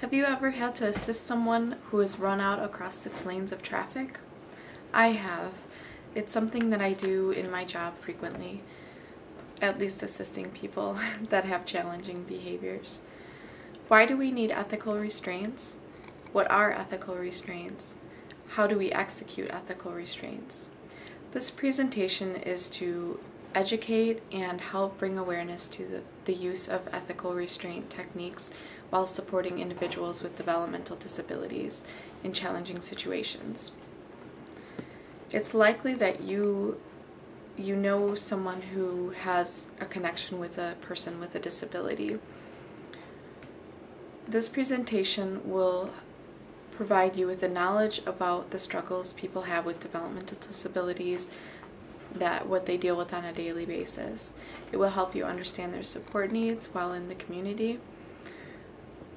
Have you ever had to assist someone who has run out across 6 lanes of traffic? I have. It's something that I do in my job frequently, at least assisting people that have challenging behaviors. Why do we need ethical restraints? What are ethical restraints? How do we execute ethical restraints? This presentation is to educate and help bring awareness to the use of ethical restraint techniques while supporting individuals with developmental disabilities in challenging situations. It's likely that you know someone who has a connection with a person with a disability. This presentation will provide you with the knowledge about the struggles people have with developmental disabilities, what they deal with on a daily basis. It will help you understand their support needs while in the community.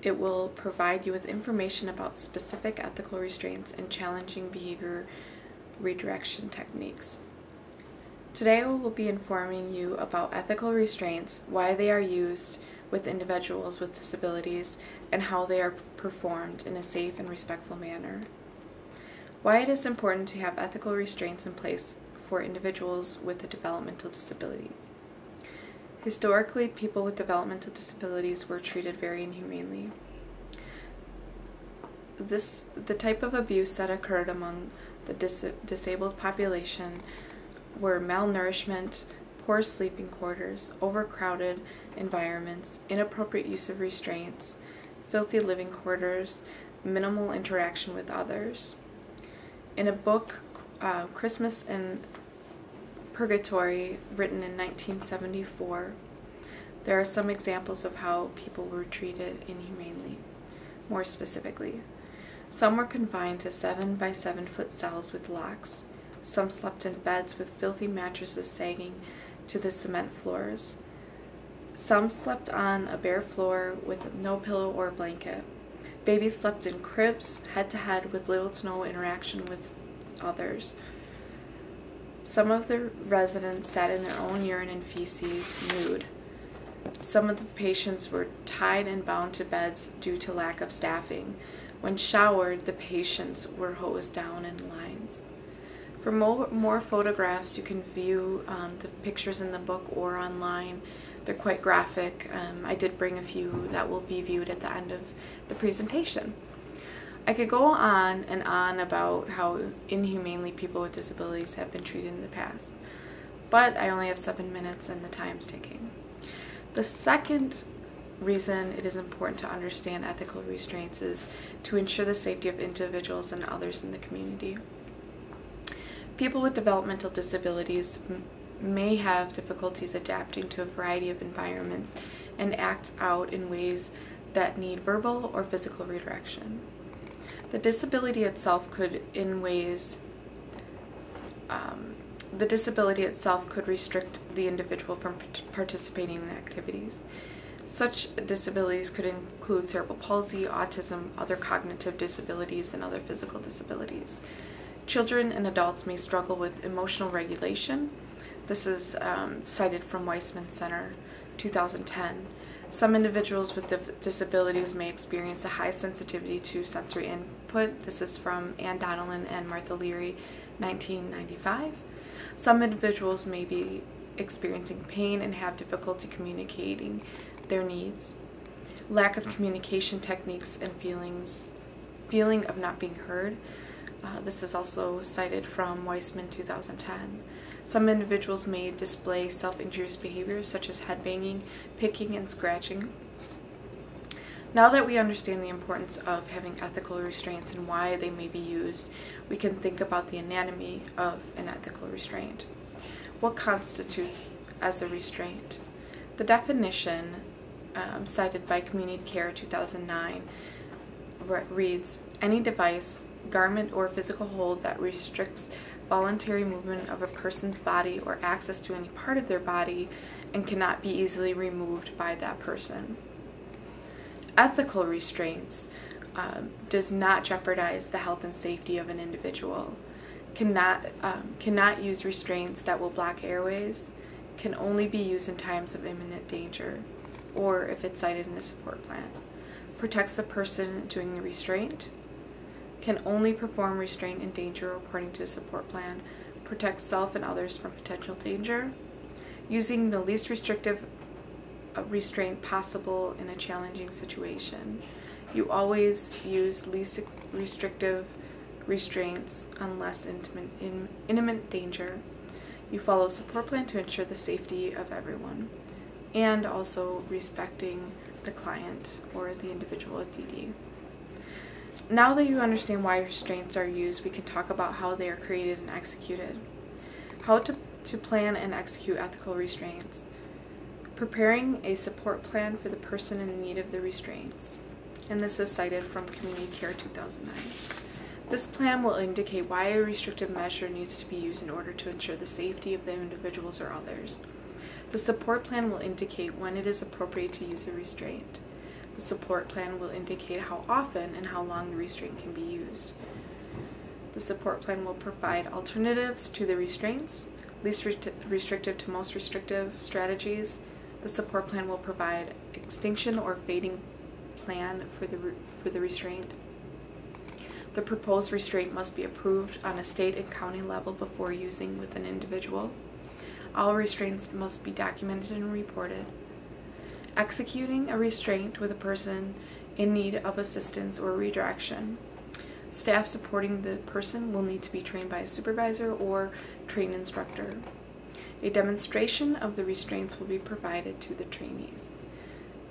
It will provide you with information about specific ethical restraints and challenging behavior redirection techniques. Today we will be informing you about ethical restraints, why they are used with individuals with disabilities, and how they are performed in a safe and respectful manner. Why it is important to have ethical restraints in place for individuals with a developmental disability. Historically, people with developmental disabilities were treated very inhumanely. The type of abuse that occurred among the disabled population were malnourishment, poor sleeping quarters, overcrowded environments, inappropriate use of restraints, filthy living quarters, minimal interaction with others. In a book, Christmas in Purgatory, written in 1974, there are some examples of how people were treated inhumanely. More specifically, some were confined to 7 by 7 foot cells with locks. Some slept in beds with filthy mattresses sagging to the cement floors. Some slept on a bare floor with no pillow or blanket. Babies slept in cribs, head to head, with little to no interaction with others. Some of the residents sat in their own urine and feces nude. Some of the patients were tied and bound to beds due to lack of staffing. When showered, the patients were hosed down in lines. For more photographs, you can view the pictures in the book or online. They're quite graphic. I did bring a few that will be viewed at the end of the presentation. I could go on and on about how inhumanely people with disabilities have been treated in the past, but I only have 7 minutes and the time's ticking. The second reason it is important to understand ethical restraints is to ensure the safety of individuals and others in the community. People with developmental disabilities may have difficulties adapting to a variety of environments and act out in ways that need verbal or physical redirection. The disability itself could restrict the individual from participating in activities. Such disabilities could include cerebral palsy, autism, other cognitive disabilities, and other physical disabilities. Children and adults may struggle with emotional regulation. This is cited from Weissman Center, 2010. Some individuals with disabilities may experience a high sensitivity to sensory input. This is from Ann Donnellan and Martha Leary, 1995. Some individuals may be experiencing pain and have difficulty communicating their needs. Lack of communication techniques and feeling of not being heard. This is also cited from Weissman, 2010. Some individuals may display self-injurious behaviors such as headbanging, picking, and scratching. Now that we understand the importance of having ethical restraints and why they may be used, we can think about the anatomy of an ethical restraint. What constitutes as a restraint? The definition cited by Community Care 2009 reads, any device, garment, or physical hold that restricts voluntary movement of a person's body or access to any part of their body and cannot be easily removed by that person. Ethical restraints does not jeopardize the health and safety of an individual, cannot use restraints that will block airways, can only be used in times of imminent danger, or if it's cited in a support plan. protects the person doing the restraint, can only perform restraint in danger according to a support plan, protects self and others from potential danger, using the least restrictive restraint possible in a challenging situation. You always use least restrictive restraints unless in imminent danger. You follow a support plan to ensure the safety of everyone, and also respecting the client or the individual with DD. Now that you understand why restraints are used, we can talk about how they are created and executed. How to plan and execute ethical restraints. Preparing a support plan for the person in need of the restraints. And this is cited from Community Care 2009. This plan will indicate why a restrictive measure needs to be used in order to ensure the safety of the individuals or others. The support plan will indicate when it is appropriate to use a restraint. The support plan will indicate how often and how long the restraint can be used. The support plan will provide alternatives to the restraints, least restrictive to most restrictive strategies. The support plan will provide extinction or fading plan for the restraint. The proposed restraint must be approved on a state and county level before using with an individual. All restraints must be documented and reported. Executing a restraint with a person in need of assistance or redirection. Staff supporting the person will need to be trained by a supervisor or trained instructor. A demonstration of the restraints will be provided to the trainees.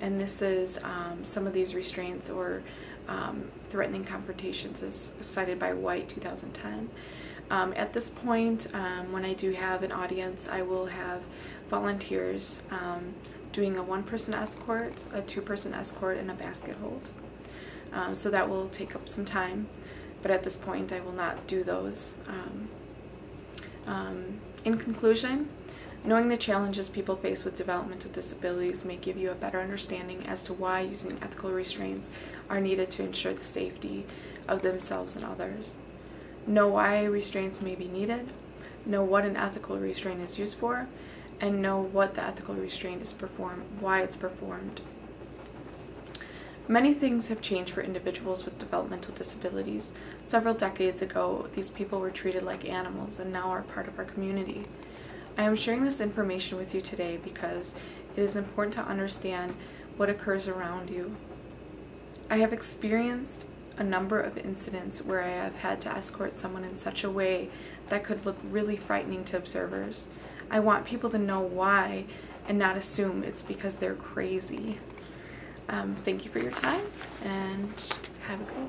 And this is some of these restraints or threatening confrontations is cited by White 2010. At this point, when I do have an audience, I will have volunteers doing a one-person escort, a two-person escort, and a basket hold. So that will take up some time, but at this point I will not do those. In conclusion, knowing the challenges people face with developmental disabilities may give you a better understanding as to why using ethical restraints are needed to ensure the safety of themselves and others. Know why restraints may be needed, know what an ethical restraint is used for, and know what the ethical restraint is why it's performed. Many things have changed for individuals with developmental disabilities. Several decades ago, these people were treated like animals and now are part of our community. I am sharing this information with you today because it is important to understand what occurs around you. I have experienced a number of incidents where I have had to escort someone in such a way that could look really frightening to observers. I want people to know why and not assume it's because they're crazy. Thank you for your time and have a good one.